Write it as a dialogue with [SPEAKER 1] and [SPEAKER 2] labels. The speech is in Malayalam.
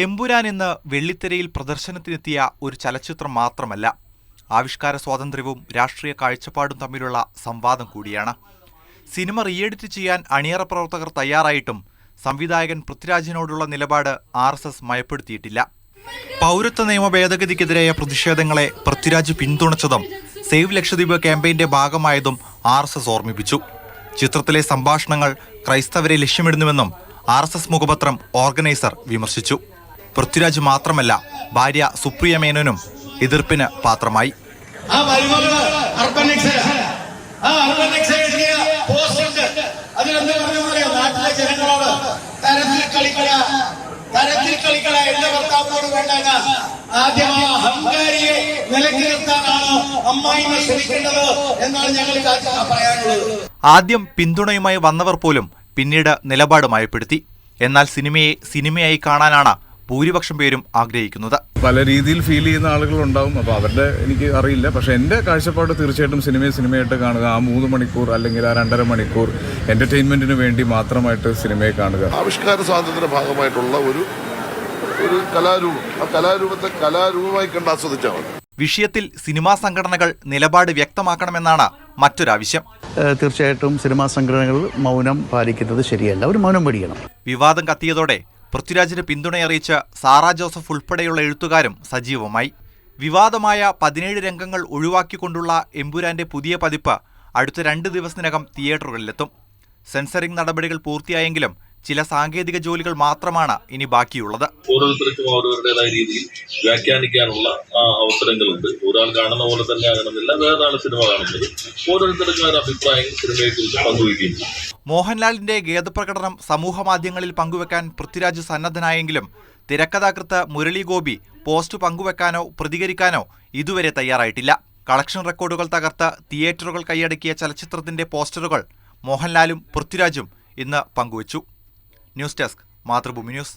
[SPEAKER 1] എമ്പുരാൻ ഇന്ന് വെള്ളിത്തിരയിൽ പ്രദർശനത്തിനെത്തിയ ഒരു ചലച്ചിത്രം മാത്രമല്ല, ആവിഷ്കാര സ്വാതന്ത്ര്യവും രാഷ്ട്രീയ കാഴ്ചപ്പാടും തമ്മിലുള്ള സംവാദം കൂടിയാണ്. സിനിമ റീഎഡിറ്റ് ചെയ്യാൻ അണിയറ പ്രവർത്തകർ തയ്യാറായിട്ടും സംവിധായകൻ പൃഥ്വിരാജിനോടുള്ള നിലപാട് RSS മയപ്പെടുത്തിയിട്ടില്ല. പൗരത്വ നിയമ ഭേദഗതിക്കെതിരായ പ്രതിഷേധങ്ങളെ പൃഥ്വിരാജ് പിന്തുണച്ചതും സേവ് ലക്ഷദ്വീപ് ക്യാമ്പയിന്റെ ഭാഗമായതും RSS ഓർമ്മിപ്പിച്ചു. ചിത്രത്തിലെ സംഭാഷണങ്ങൾ ക്രൈസ്തവരെ ലക്ഷ്യമിടുന്നുവെന്നും RSS മുഖപത്രം ഓർഗനൈസർ വിമർശിച്ചു. പൃഥ്വിരാജ് മാത്രമല്ല, ഭാര്യ സുപ്രിയ മേനോനും എതിർപ്പിന് പാത്രമായി. ആദ്യം പിന്തുണയുമായി വന്നവർ പോലും പിന്നീട് നിലപാട് മയപ്പെടുത്തി. എന്നാൽ സിനിമയായി കാണാനാണ് ഭൂരിപക്ഷം പേരും ആഗ്രഹിക്കുന്നത്.
[SPEAKER 2] പല രീതിയിൽ ഫീൽ ചെയ്യുന്ന ആളുകളുണ്ടാവും. അപ്പോൾ അവരുടെ എനിക്ക് അറിയില്ല. പക്ഷേ എൻ്റെ കാഴ്ചപ്പാട് തീർച്ചയായിട്ടും സിനിമയായിട്ട് കാണുക. ആ 3 മണിക്കൂർ അല്ലെങ്കിൽ ആ 2.5 മണിക്കൂർ എൻ്റർടൈൻമെൻറ്റിന് വേണ്ടി മാത്രമായിട്ട് സിനിമയെ കാണുക.
[SPEAKER 3] ആവിഷ്കാര സ്വാതന്ത്ര്യ ഭാഗമായിട്ടുള്ള ഒരു കലാരൂപം, ആ കലാരൂപത്തെ കലാരൂപമായി കണ്ട് ആസ്വദിച്ചാൽ മതി.
[SPEAKER 1] വിഷയത്തിൽ സിനിമാ സംഘടനകൾ നിലപാട് വ്യക്തമാക്കണമെന്നാണ് മറ്റൊരാവശ്യം.
[SPEAKER 4] തീർച്ചയായിട്ടും സിനിമാ സംഘടനകൾ മൗനം പാലിക്കുന്നത് ശരിയല്ല. ഒരു മൗനം പഠിക്കണം.
[SPEAKER 1] വിവാദം കത്തിയതോടെ പൃഥ്വിരാജിന് പിന്തുണയറിയിച്ച് സാറാ ജോസഫ് ഉൾപ്പെടെയുള്ള എഴുത്തുകാരും സജീവമായി. വിവാദമായ 17 രംഗങ്ങൾ ഒഴിവാക്കിക്കൊണ്ടുള്ള എമ്പുരാന്റെ പുതിയ പതിപ്പ് അടുത്ത 2 ദിവസത്തിനകം തിയേറ്ററുകളിലെത്തും. സെൻസറിംഗ് നടപടികൾ പൂർത്തിയായെങ്കിലും ചില സാങ്കേതിക ജോലികൾ മാത്രമാണ് ഇനി ബാക്കിയുള്ളത്.
[SPEAKER 5] ഓരോരുത്തർക്കും അവരവരുടേതായ രീതിയിൽ വ്യാഖ്യാനിക്കാനുള്ള അവസരങ്ങളുണ്ട്. ഒരാൾ കാണുന്ന പോലെ തന്നെ ആകണമെന്നില്ല, വേറൊരാൾ സിനിമ കാണുന്നത്. ഓരോരുത്തർക്കും ഒരു അഭിപ്രായം സിനിമയെക്കുറിച്ച് പങ്കുവയ്ക്കുകയും ചെയ്യും.
[SPEAKER 1] മോഹൻലാലിന്റെ ഖേദപ്രകടനം സമൂഹമാധ്യമങ്ങളിൽ പങ്കുവെക്കാൻ പൃഥ്വിരാജ് സന്നദ്ധനായെങ്കിലും തിരക്കഥാകൃത്ത് മുരളി ഗോപി പോസ്റ്റ് പങ്കുവെക്കാനോ പ്രതികരിക്കാനോ ഇതുവരെ തയ്യാറായിട്ടില്ല. കളക്ഷൻ റെക്കോർഡുകൾ തകർത്ത് തിയേറ്ററുകൾ കൈയടക്കിയ ചലച്ചിത്രത്തിന്റെ പോസ്റ്ററുകൾ മോഹൻലാലും പൃഥ്വിരാജും ഇന്ന് പങ്കുവച്ചു. News desk, Mathrubhumi news.